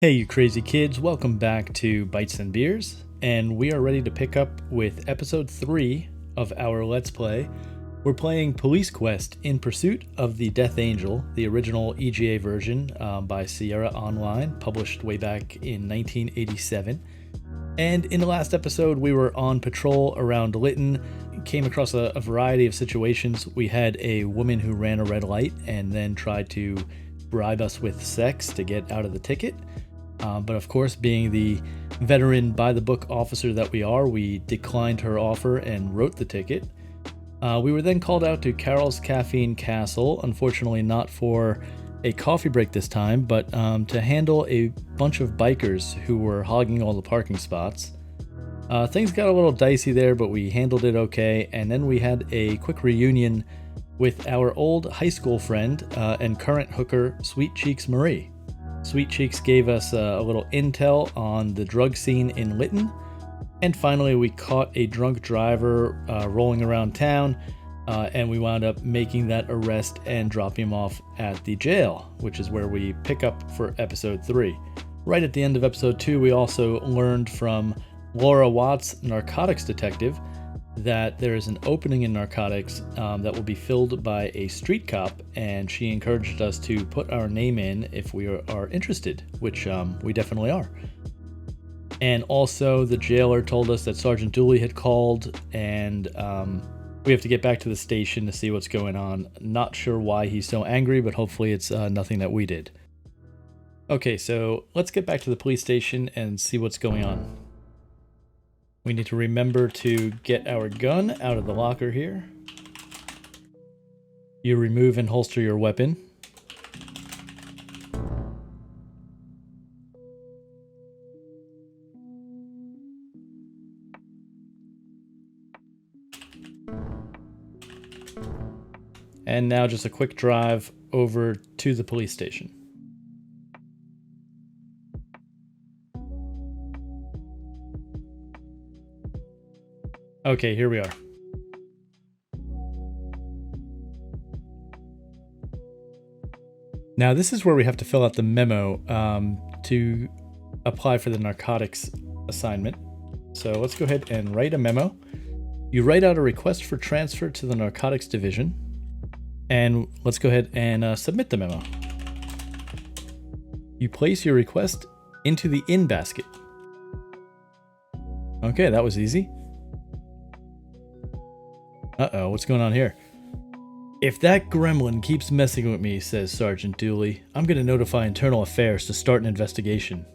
Hey, you crazy kids, welcome back to Bites and Beers, and we are ready to pick up with episode 3 of our Let's Play. We're playing Police Quest in Pursuit of the Death Angel, the original EGA version by Sierra Online, published way back in 1987. And in the last episode, we were on patrol around Lytton, came across a variety of situations. We had a woman who ran a red light and then tried to bribe us with sex to get out of the ticket. But of course, being the veteran by-the-book officer that we are, we declined her offer and wrote the ticket. We were then called out to Carol's Caffeine Castle, unfortunately not for a coffee break this time, but to handle a bunch of bikers who were hogging all the parking spots. Things got a little dicey there, but we handled it okay, and then we had a quick reunion with our old high school friend and current hooker, Sweet Cheeks Marie. Sweet Cheeks gave us a little intel on the drug scene in Lytton, and finally we caught a drunk driver rolling around town, and we wound up making that arrest and dropping him off at the jail, which is where we pick up for episode 3. Right at the end of episode 2, we also learned from Laura Watts, narcotics detective, that there is an opening in narcotics that will be filled by a street cop, and she encouraged us to put our name in if we are interested, which we definitely are. And also the jailer told us that Sergeant Dooley had called, and we have to get back to the station to see what's going on. Not sure why he's so angry, but hopefully it's nothing that we did. Okay, so let's get back to the police station and see what's going on. We need to remember to get our gun out of the locker here. You remove and holster your weapon. And now just a quick drive over to the police station. Okay, here we are. Now this is where we have to fill out the memo to apply for the narcotics assignment. So let's go ahead and write a memo. You write out a request for transfer to the narcotics division, and let's go ahead and submit the memo. You place your request into the in basket. Okay, that was easy. Uh-oh, what's going on here? If that gremlin keeps messing with me, says Sergeant Dooley, I'm going to notify Internal Affairs to start an investigation.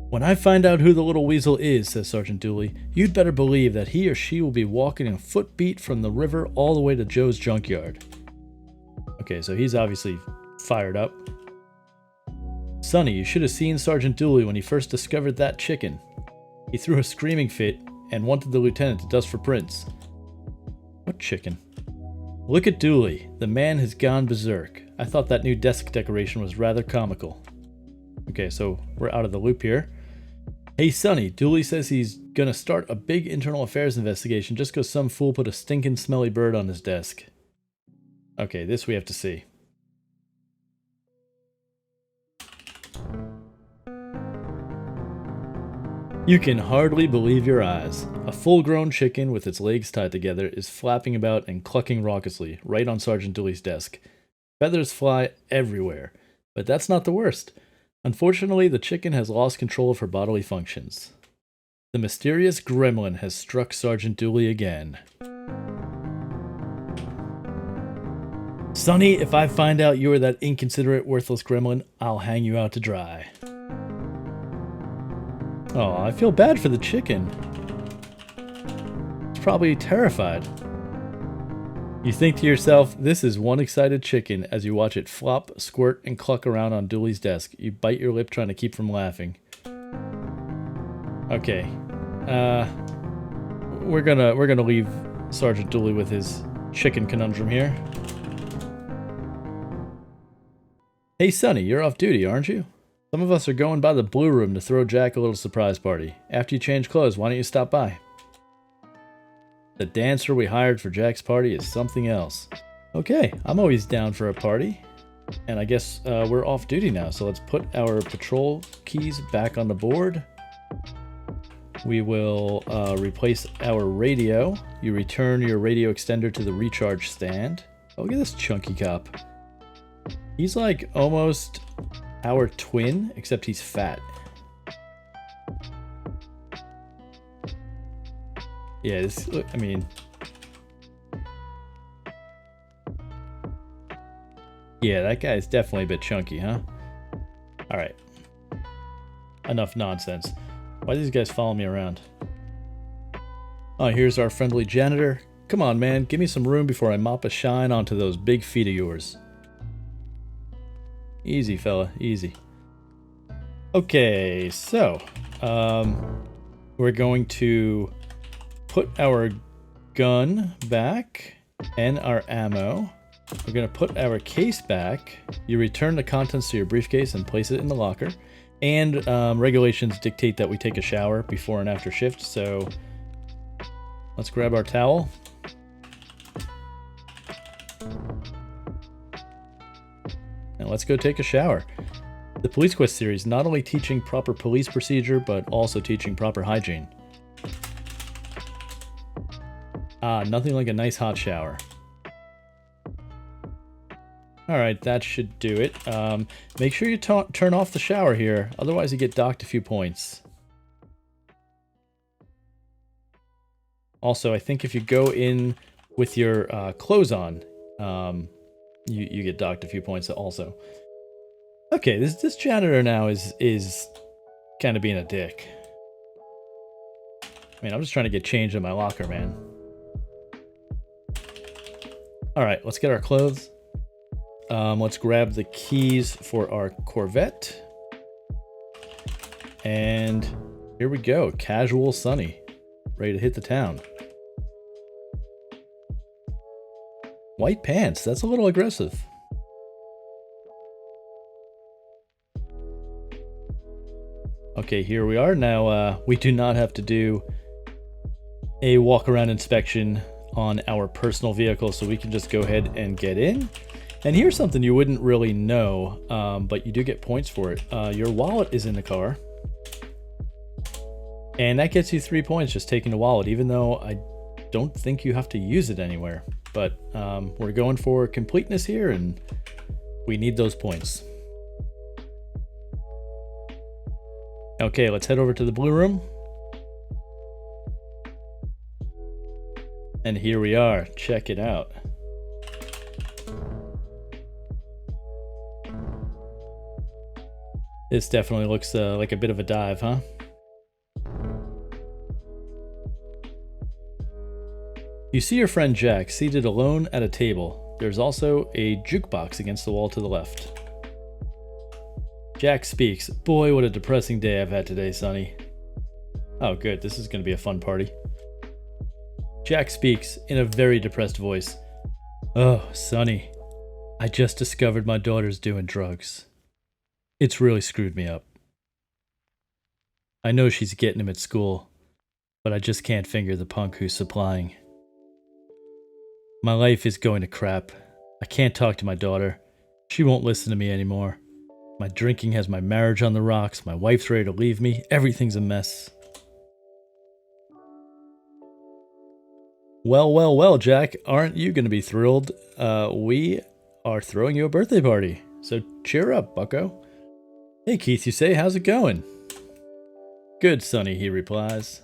When I find out who the little weasel is, says Sergeant Dooley, you'd better believe that he or she will be walking a footbeat from the river all the way to Joe's junkyard. Okay, so he's obviously fired up. Sonny, you should have seen Sergeant Dooley when he first discovered that chicken. He threw a screaming fit and wanted the lieutenant to dust for prints. What chicken? Look at Dooley. The man has gone berserk. I thought that new desk decoration was rather comical. Okay, so we're out of the loop here. Hey, Sonny, Dooley says he's gonna start a big internal affairs investigation just because some fool put a stinking smelly bird on his desk. Okay, this we have to see. You can hardly believe your eyes. A full-grown chicken with its legs tied together is flapping about and clucking raucously right on Sergeant Dooley's desk. Feathers fly everywhere, but that's not the worst. Unfortunately, the chicken has lost control of her bodily functions. The mysterious gremlin has struck Sergeant Dooley again. Sonny, if I find out you are that inconsiderate, worthless gremlin, I'll hang you out to dry. Oh, I feel bad for the chicken. It's probably terrified. You think to yourself, this is one excited chicken as you watch it flop, squirt, and cluck around on Dooley's desk. You bite your lip trying to keep from laughing. Okay. We're gonna leave Sergeant Dooley with his chicken conundrum here. Hey Sonny, you're off duty, aren't you? Some of us are going by the Blue Room to throw Jack a little surprise party. After you change clothes, why don't you stop by? The dancer we hired for Jack's party is something else. Okay, I'm always down for a party. And I guess we're off duty now, so let's put our patrol keys back on the board. We will replace our radio. You return your radio extender to the recharge stand. Oh, look at this chunky cop. He's like almost our twin, except he's fat. Yeah, this, I mean... Yeah, that guy's definitely a bit chunky, huh? Alright. Enough nonsense. Why do these guys follow me around? Oh, here's our friendly janitor. Come on, man, give me some room before I mop a shine onto those big feet of yours. Easy, fella, easy. Okay, so, we're going to put our gun back and our ammo. We're going to put our case back. You return the contents to your briefcase and place it in the locker. And regulations dictate that we take a shower before and after shift, so let's grab our towel. And let's go take a shower. The Police Quest series not only teaching proper police procedure, but also teaching proper hygiene. Ah, nothing like a nice hot shower. Alright, that should do it. Make sure you turn off the shower here, otherwise you get docked a few points. Also, I think if you go in with your clothes on, you get docked a few points also. Okay, this janitor now is kind of being a dick. I mean, I'm just trying to get change in my locker, man. Alright, let's get our clothes. Let's grab the keys for our Corvette. And here we go. Casual Sunny. Ready to hit the town. White pants. That's a little aggressive. Okay, here we are. Now, we do not have to do a walk-around inspection on our personal vehicle, so we can just go ahead and get in. And here's something you wouldn't really know, but you do get points for it. Your wallet is in the car. And that gets you 3 points just taking the wallet, even though I don't think you have to use it anywhere. But we're going for completeness here, and we need those points. Okay, let's head over to the blue room. And here we are. Check it out. This definitely looks like a bit of a dive, huh? You see your friend Jack seated alone at a table. There's also a jukebox against the wall to the left. Jack speaks. Boy, what a depressing day I've had today, Sonny. Oh, good. This is going to be a fun party. Jack speaks in a very depressed voice. Oh, Sonny. I just discovered my daughter's doing drugs. It's really screwed me up. I know she's getting him at school, but I just can't finger the punk who's supplying. My life is going to crap. I can't talk to my daughter. She won't listen to me anymore. My drinking has my marriage on the rocks. My wife's ready to leave me. Everything's a mess. Well, well, well, Jack. Aren't you going to be thrilled? We are throwing you a birthday party. So cheer up, bucko. Hey, Keith, you say, how's it going? Good, Sonny, he replies.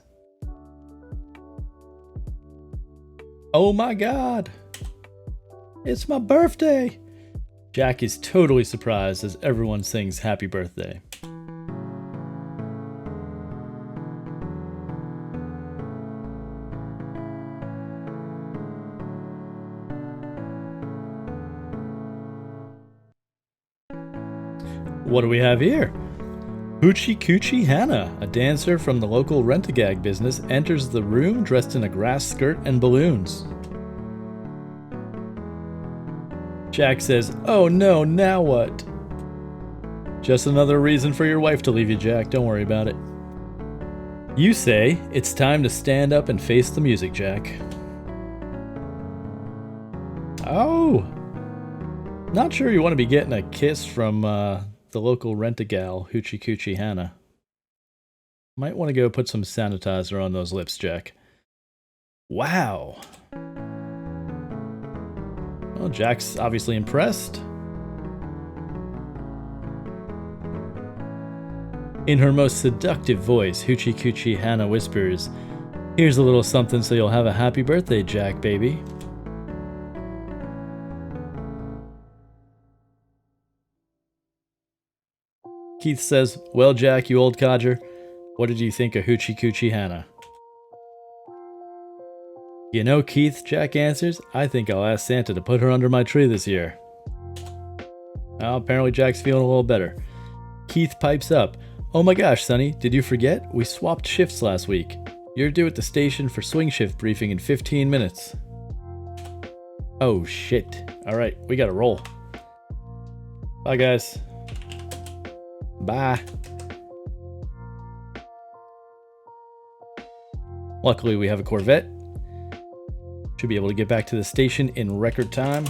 Oh my God! It's my birthday! Jack is totally surprised as everyone sings happy birthday. What do we have here? Hoochie Coochie Hannah, a dancer from the local rent-a-gag business, enters the room dressed in a grass skirt and balloons. Jack says, oh no, now what? Just another reason for your wife to leave you, Jack. Don't worry about it. You say, it's time to stand up and face the music, Jack. Oh! Not sure you want to be getting a kiss from the local rent-a-gal, Hoochie Coochie Hannah. Might want to go put some sanitizer on those lips, Jack. Wow. Well, Jack's obviously impressed. In her most seductive voice, Hoochie Coochie Hannah whispers, "Here's a little something so you'll have a happy birthday, Jack, baby." Keith says, "Well, Jack, you old codger, what did you think of Hoochie Coochie Hannah?" "You know, Keith," Jack answers, "I think I'll ask Santa to put her under my tree this year." Well, apparently Jack's feeling a little better. Keith pipes up, "Oh my gosh, Sonny, did you forget? We swapped shifts last week. You're due at the station for swing shift briefing in 15 minutes. Oh shit. Alright, we gotta roll. Bye, guys. Bye. Luckily, we have a Corvette. Should be able to get back to the station in record time.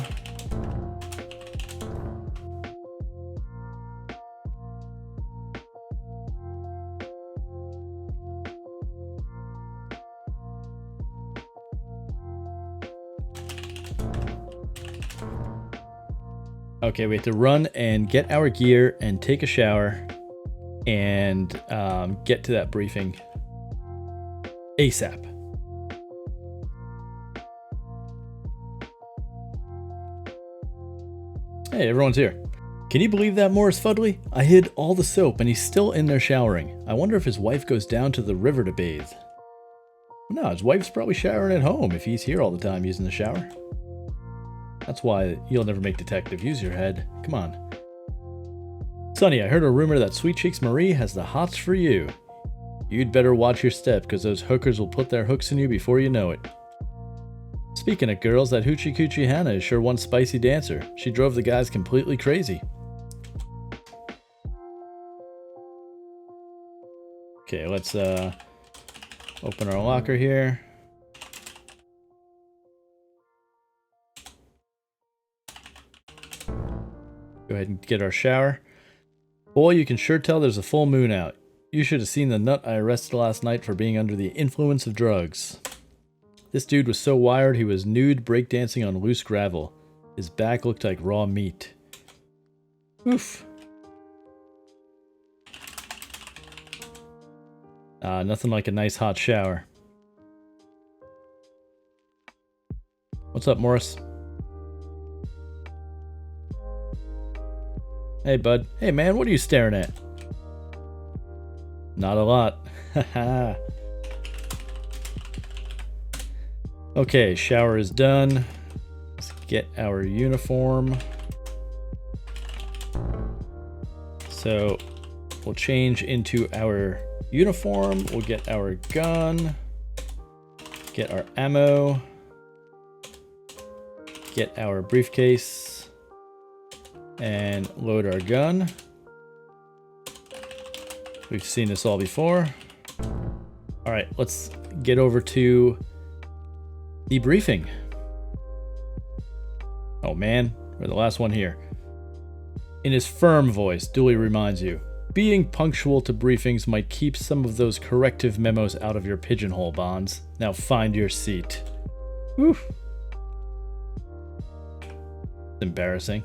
Okay, we have to run and get our gear and take a shower and get to that briefing ASAP. Hey, everyone's here. Can you believe that, Morris Fudley? I hid all the soap and he's still in there showering. I wonder if his wife goes down to the river to bathe. No, his wife's probably showering at home if he's here all the time using the shower. That's why you'll never make detective. Use your head. Come on. Sonny, I heard a rumor that Sweet Cheeks Marie has the hots for you. You'd better watch your step, because those hookers will put their hooks in you before you know it. Speaking of girls, that Hoochie Coochie Hannah is sure one spicy dancer. She drove the guys completely crazy. Okay, let's open our locker here. Go ahead and get our shower. Boy, you can sure tell there's a full moon out. You should have seen the nut I arrested last night for being under the influence of drugs. This dude was so wired he was nude breakdancing on loose gravel. His back looked like raw meat. Oof. Nothing like a nice hot shower. What's up, Morris? Hey, bud. Hey, man, what are you staring at? Not a lot. Haha. Okay, shower is done. Let's get our uniform. So, we'll change into our uniform. We'll get our gun. Get our ammo. Get our briefcase. And load our gun. We've seen this all before. Alright, let's get over to the briefing. Oh man, we're the last one here. In his firm voice, Dooley reminds you, being punctual to briefings might keep some of those corrective memos out of your pigeonhole, Bonds. Now find your seat. Whew. Embarrassing.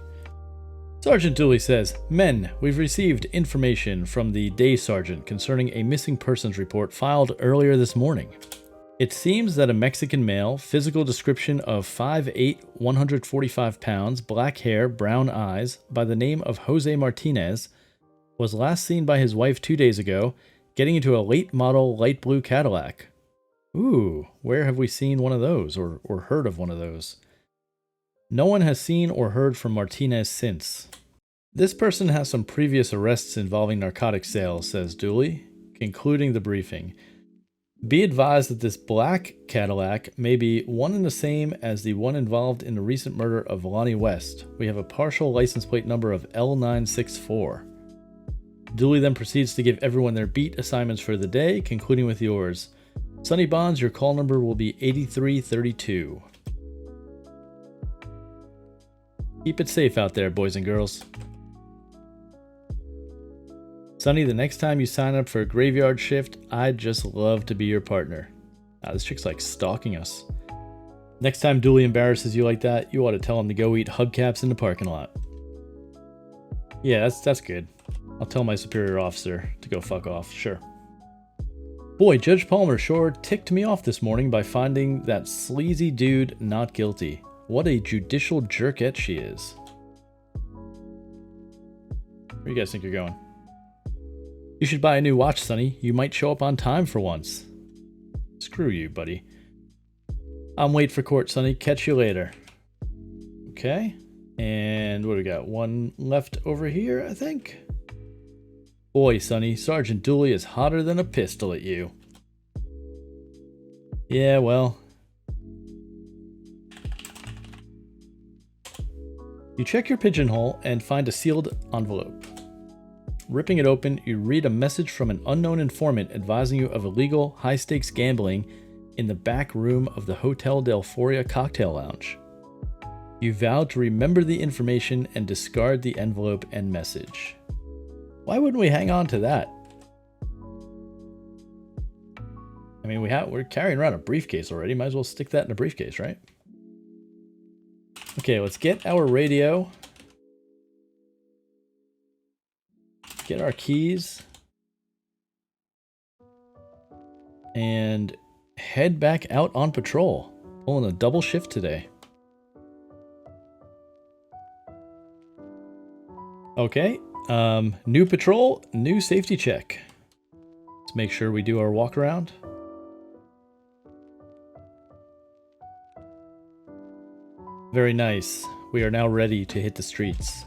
Sergeant Dooley says, "Men, we've received information from the day sergeant concerning a missing persons report filed earlier this morning. It seems that a Mexican male, physical description of 5'8", 145 pounds, black hair, brown eyes, by the name of Jose Martinez, was last seen by his wife 2 days ago, getting into a late model light blue Cadillac." Ooh, where have we seen one of those, or heard of one of those? No one has seen or heard from Martinez since. This person has some previous arrests involving narcotic sales, says Dooley, concluding the briefing. Be advised that this black Cadillac may be one and the same as the one involved in the recent murder of Lonnie West. We have a partial license plate number of L964. Dooley then proceeds to give everyone their beat assignments for the day, concluding with yours. Sonny Bonds, your call number will be 8332. Keep it safe out there, boys and girls. Sonny, the next time you sign up for a graveyard shift, I'd just love to be your partner. This chick's like stalking us. Next time Dooley embarrasses you like that, you ought to tell him to go eat hubcaps in the parking lot. Yeah, that's good. I'll tell my superior officer to go fuck off, sure. Boy, Judge Palmer sure ticked me off this morning by finding that sleazy dude not guilty. What a judicial jerkette she is. Where do you guys think you're going? You should buy a new watch, Sonny. You might show up on time for once. Screw you, buddy. I'm late for court, Sonny. Catch you later. Okay. And what do we got? One left over here, I think. Boy, Sonny, Sergeant Dooley is hotter than a pistol at you. Yeah, well. You check your pigeonhole and find a sealed envelope. Ripping it open, you read a message from an unknown informant advising you of illegal, high-stakes gambling in the back room of the Hotel Delphoria cocktail lounge. You vow to remember the information and discard the envelope and message. Why wouldn't we hang on to that? I mean, we're carrying around a briefcase already. Might as well stick that in a briefcase, right? Okay, let's get our radio. Get our keys. And head back out on patrol. Pulling a double shift today. Okay. New patrol, new safety check. Let's make sure we do our walk around. Very nice. We are now ready to hit the streets.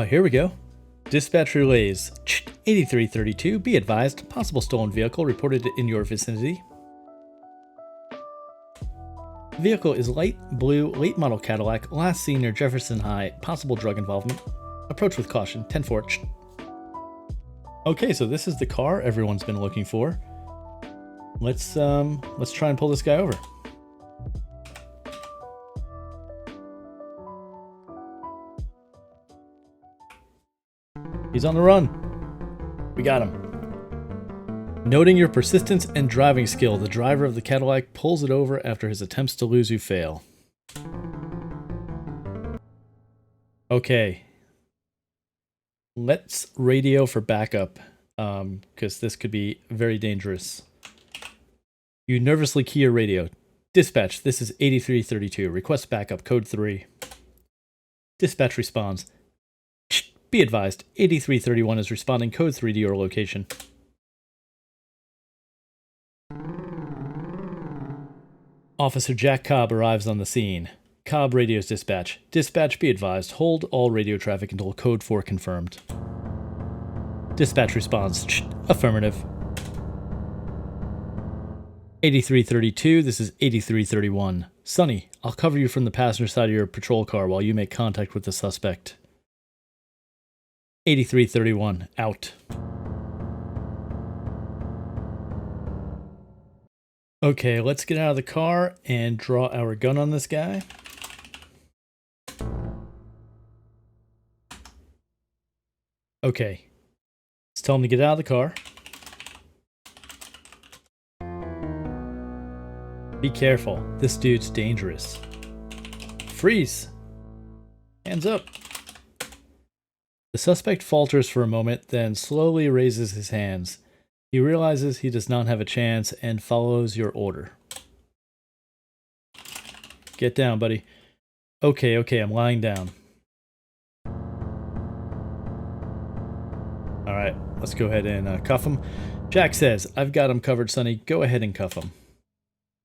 Here we go. Dispatch relays. 8332, be advised, possible stolen vehicle reported in your vicinity. Vehicle is light blue, late model Cadillac, last seen near Jefferson High, possible drug involvement. Approach with caution, 10-4. Okay, so this is the car everyone's been looking for. Let's try and pull this guy over. He's on the run. We got him. Noting your persistence and driving skill, the driver of the Cadillac pulls it over after his attempts to lose you fail. Okay. Let's radio for backup, because this could be very dangerous. You nervously key your radio. Dispatch, this is 8332. Request backup, code 3. Dispatch responds. Be advised, 8331 is responding code 3 to your location. Officer Jack Cobb arrives on the scene. Cobb radios dispatch. Dispatch, be advised, hold all radio traffic until code 4 confirmed. Dispatch responds, affirmative. 8332, this is 8331. Sonny, I'll cover you from the passenger side of your patrol car while you make contact with the suspect. 8331, out. Okay, let's get out of the car and draw our gun on this guy. Okay. Let's tell him to get out of the car. Be careful. This dude's dangerous. Freeze. Hands up. The suspect falters for a moment, then slowly raises his hands. He realizes he does not have a chance and follows your order. Get down, buddy. Okay, I'm lying down. Alright, let's go ahead and cuff him. Jack says, I've got him covered, Sonny. Go ahead and cuff him.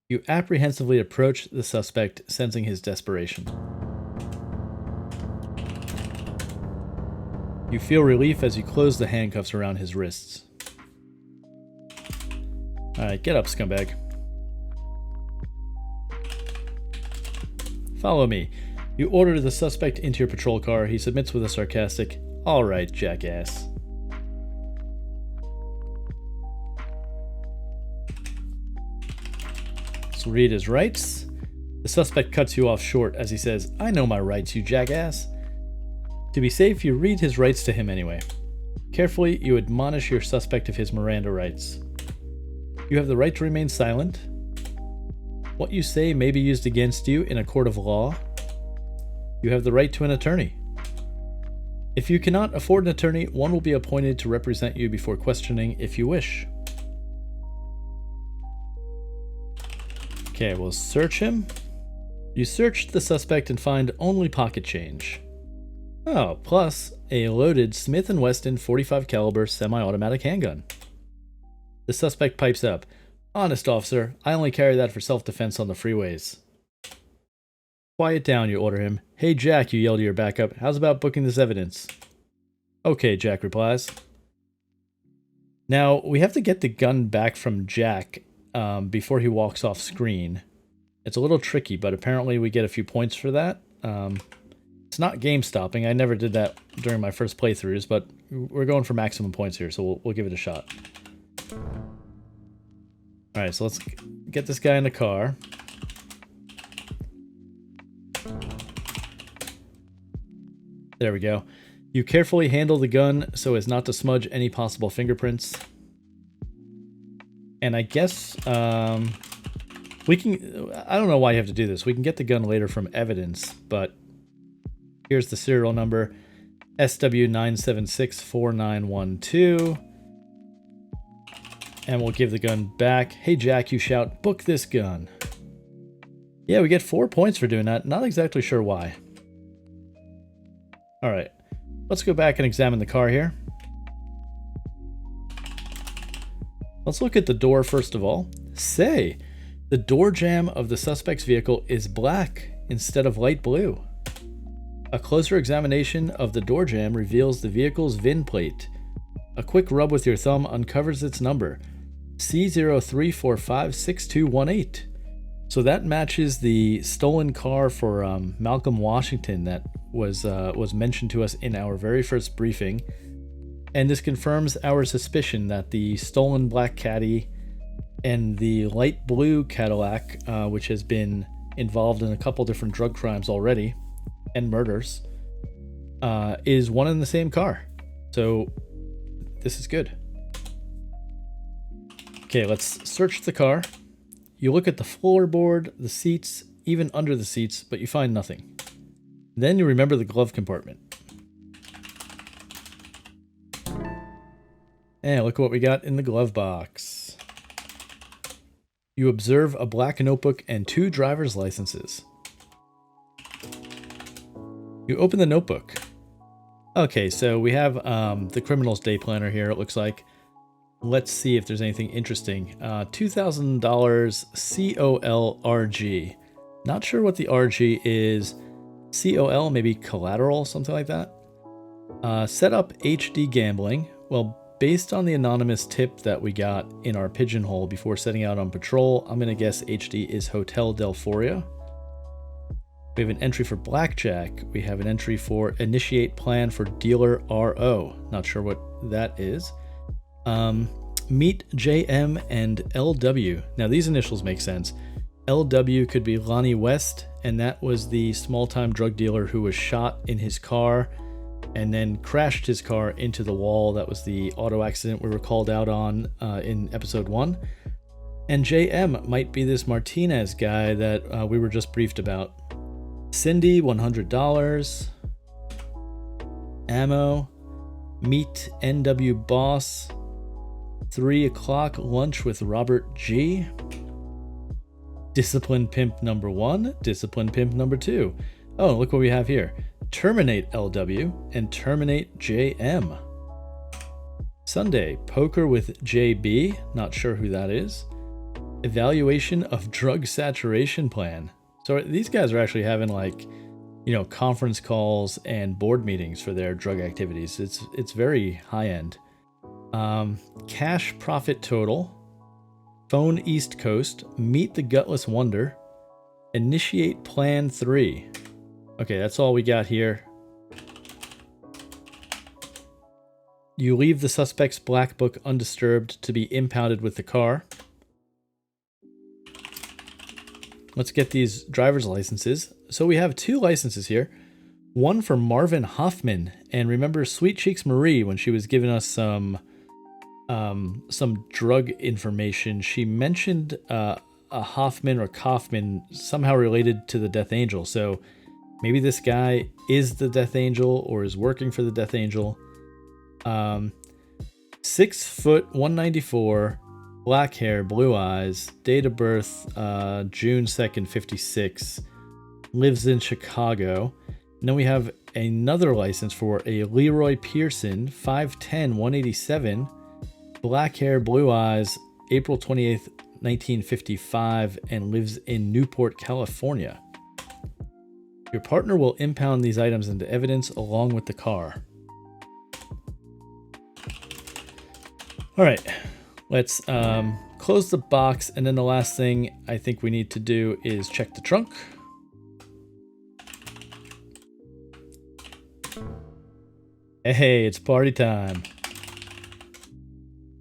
You apprehensively approach the suspect, sensing his desperation. You feel relief as you close the handcuffs around his wrists. Alright, get up, scumbag. Follow me. You order the suspect into your patrol car. He submits with a sarcastic, "All right, jackass." Let's read his rights. The suspect cuts you off short as he says, "I know my rights, you jackass." To be safe, you read his rights to him anyway. Carefully, you admonish your suspect of his Miranda rights. You have the right to remain silent. What you say may be used against you in a court of law. You have the right to an attorney. If you cannot afford an attorney, one will be appointed to represent you before questioning if you wish. Okay, we'll search him. You search the suspect and find only pocket change. Oh, plus a loaded Smith & Wesson .45 caliber semi-automatic handgun. The suspect pipes up, "Honest, officer, I only carry that for self-defense on the freeways." "Quiet down," you order him. "Hey, Jack," you yell to your backup, "how's about booking this evidence?" "Okay," Jack replies. Now, we have to get the gun back from Jack before he walks off screen. It's a little tricky, but apparently we get a few points for that. It's not game stopping. I never did that during my first playthroughs, but we're going for maximum points here, so we'll give it a shot. Alright, so let's get this guy in the car. There we go. You carefully handle the gun so as not to smudge any possible fingerprints. And I guess we can... I don't know why you have to do this. We can get the gun later from evidence, but here's the serial number. SW9764912. And we'll give the gun back. "Hey, Jack," you shout, "book this gun." Yeah, we get 4 points for doing that. Not exactly sure why. Alright, let's go back and examine the car here. Let's look at the door first of all. Say, the door jamb of the suspect's vehicle is black instead of light blue. A closer examination of the door jamb reveals the vehicle's VIN plate. A quick rub with your thumb uncovers its number, C03456218. So that matches the stolen car for Malcolm Washington that was mentioned to us in our very first briefing. And this confirms our suspicion that the stolen black Caddy and the light blue Cadillac, which has been involved in a couple different drug crimes already and murders, is one and the same car. So this is good. Okay, let's search the car. You look at the floorboard, the seats, even under the seats, but you find nothing. Then you remember the glove compartment. And look what we got in the glove box. You observe a black notebook and 2 driver's licenses. You open the notebook. Okay, so we have the criminal's day planner here, it looks like. Let's see if there's anything interesting. $2,000 COL RG. Not sure what the RG is. COL, maybe collateral, something like that. Set up HD gambling. Well, based on the anonymous tip that we got in our pigeonhole before setting out on patrol, I'm going to guess HD is Hotel Delforia. We have an entry for blackjack. We have an entry for initiate plan for dealer RO. Not sure what that is. Meet JM and LW. Now these initials make sense. LW could be Lonnie West, and that was the small-time drug dealer who was shot in his car and then crashed his car into the wall. That was the auto accident we were called out on in episode 1. And JM might be this Martinez guy that we were just briefed about. Cindy, $100. Ammo. Meet NW Boss. 3 o'clock lunch with Robert G. Discipline Pimp number 1. Discipline Pimp number 2. Oh, look what we have here. Terminate LW and terminate JM. Sunday, poker with JB. Not sure who that is. Evaluation of drug saturation plan. So these guys are actually having conference calls and board meetings for their drug activities. It's very high end. Cash profit total. Phone East Coast. Meet the Gutless Wonder. Initiate Plan 3. Okay, that's all we got here. You leave the suspect's black book undisturbed to be impounded with the car. Let's get these driver's licenses. So we have 2 licenses here. One for Marvin Hoffman. And remember Sweet Cheeks Marie, when she was giving us some drug information, she mentioned a Hoffman or Kaufman somehow related to the Death Angel. So maybe this guy is the Death Angel or is working for the Death Angel. 6 foot, 194, black hair, blue eyes, date of birth, June 2nd, 56, lives in Chicago. And then we have another license for a Leroy Pearson, 5'10", 187, black hair, blue eyes, April 28th, 1955, and lives in Newport, California. Your partner will impound these items into evidence along with the car. All right, let's close the box, and then the last thing I think we need to do is check the trunk. Hey, it's party time.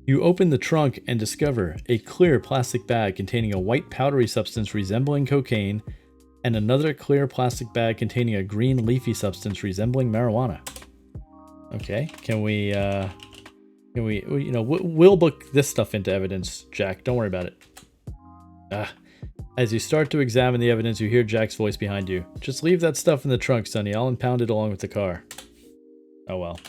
You open the trunk and discover a clear plastic bag containing a white powdery substance resembling cocaine and another clear plastic bag containing a green leafy substance resembling marijuana. Okay, we'll book this stuff into evidence, Jack. Don't worry about it. As you start to examine the evidence, you hear Jack's voice behind you. Just leave that stuff in the trunk, Sonny. I'll impound it along with the car. Oh well.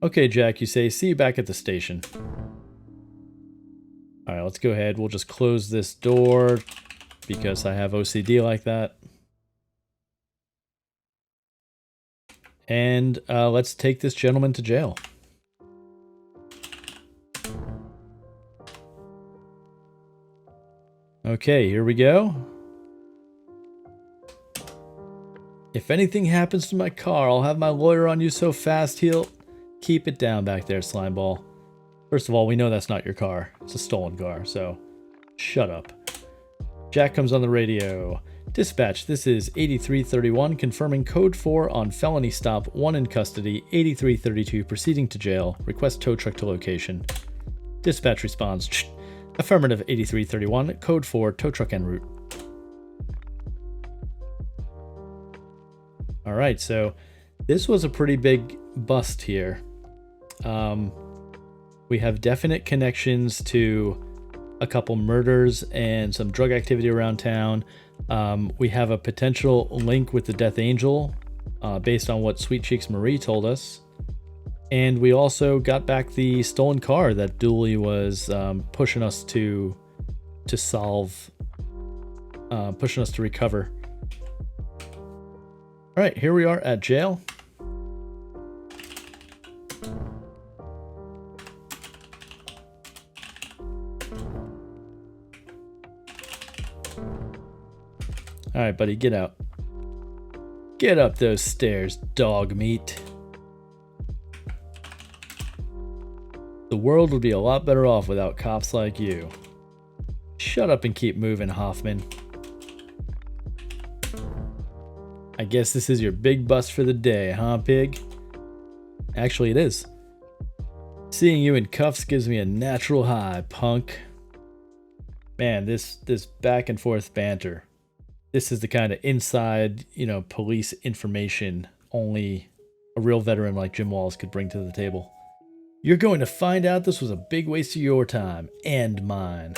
Okay, Jack, you say, see you back at the station. Alright, let's go ahead. We'll just close this door because I have OCD like that. And let's take this gentleman to jail. Okay, here we go. If anything happens to my car, I'll have my lawyer on you so fast he'll... Keep it down back there, Slimeball. First of all, we know that's not your car. It's a stolen car, so shut up. Jack comes on the radio. Dispatch, this is 8331 confirming code 4 on felony stop, 1 in custody, 8332 proceeding to jail. Request tow truck to location. Dispatch responds, affirmative 8331, code 4, tow truck en route. Alright, so this was a pretty big bust here. We have definite connections to a couple murders and some drug activity around town. We have a potential link with the Death Angel based on what Sweet Cheeks Marie told us. And we also got back the stolen car that Dooley was pushing us to solve, pushing us to recover. All right, here we are at jail. All right, buddy, get out. Get up those stairs, dog meat. The world would be a lot better off without cops like you. Shut up and keep moving, Hoffman. I guess this is your big bust for the day, huh, pig? Actually, it is. Seeing you in cuffs gives me a natural high, punk. Man, this back and forth banter. This is the kind of inside, police information only a real veteran like Jim Walls could bring to the table. You're going to find out this was a big waste of your time and mine.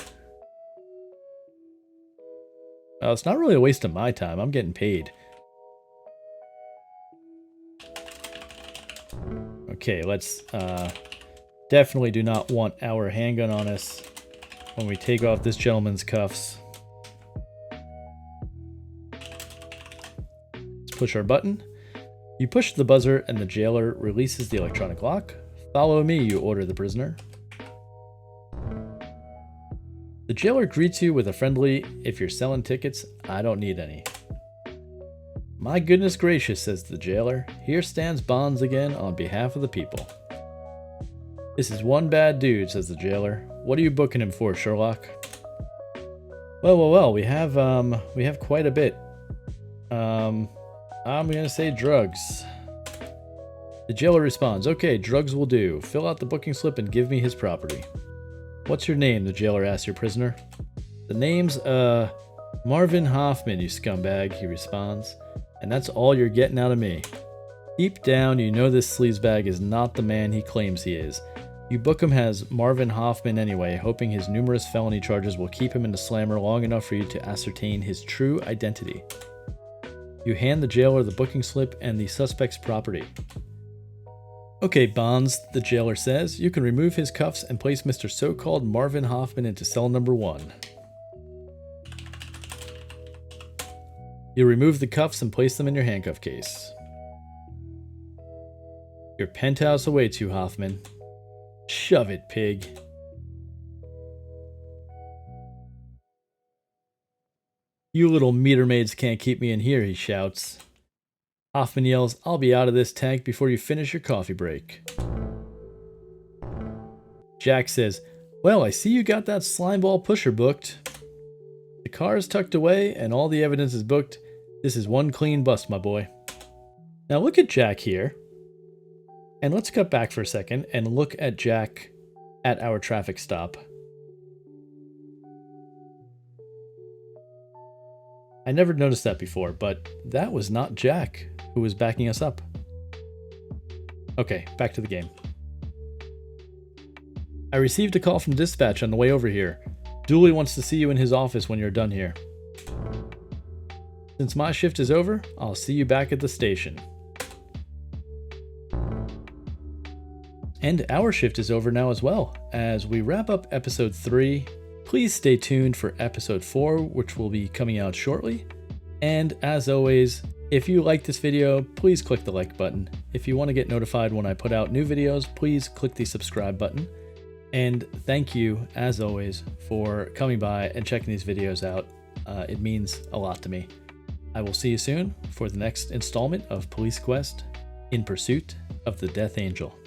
Well, it's not really a waste of my time. I'm getting paid. Okay, let's definitely do not want our handgun on us when we take off this gentleman's cuffs. Push our button. You push the buzzer and the jailer releases the electronic lock. Follow me, you order the prisoner. The jailer greets you with a friendly, if you're selling tickets, I don't need any. My goodness gracious, says the jailer. Here stands Bonds again on behalf of the people. This is one bad dude, says the jailer. What are you booking him for, Sherlock? Well, we have quite a bit. I'm gonna say drugs. The jailer responds, okay, drugs will do. Fill out the booking slip and give me his property. What's your name? The jailer asks your prisoner. The name's, Marvin Hoffman, you scumbag, he responds. And that's all you're getting out of me. Deep down, you know this sleazebag is not the man he claims he is. You book him as Marvin Hoffman anyway, hoping his numerous felony charges will keep him in the slammer long enough for you to ascertain his true identity. You hand the jailer the booking slip and the suspect's property. Okay, Bonds, the jailer says, you can remove his cuffs and place Mr. So-called Marvin Hoffman into cell number 1. You remove the cuffs and place them in your handcuff case. Your penthouse awaits you, Hoffman. Shove it, pig. You little meter maids can't keep me in here, he shouts. Hoffman yells, I'll be out of this tank before you finish your coffee break. Jack says, well, I see you got that slimeball pusher booked. The car is tucked away and all the evidence is booked. This is one clean bust, my boy. Now look at Jack here. And let's cut back for a second and look at Jack at our traffic stop. I never noticed that before, but that was not Jack who was backing us up. Okay, back to the game. I received a call from dispatch on the way over here. Dooley wants to see you in his office when you're done here. Since my shift is over, I'll see you back at the station. And our shift is over now as well. As we wrap up episode 3, please stay tuned for episode 4, which will be coming out shortly. And as always, if you like this video, please click the like button. If you want to get notified when I put out new videos, please click the subscribe button. And thank you, as always, for coming by and checking these videos out. It means a lot to me. I will see you soon for the next installment of Police Quest: In Pursuit of the Death Angel.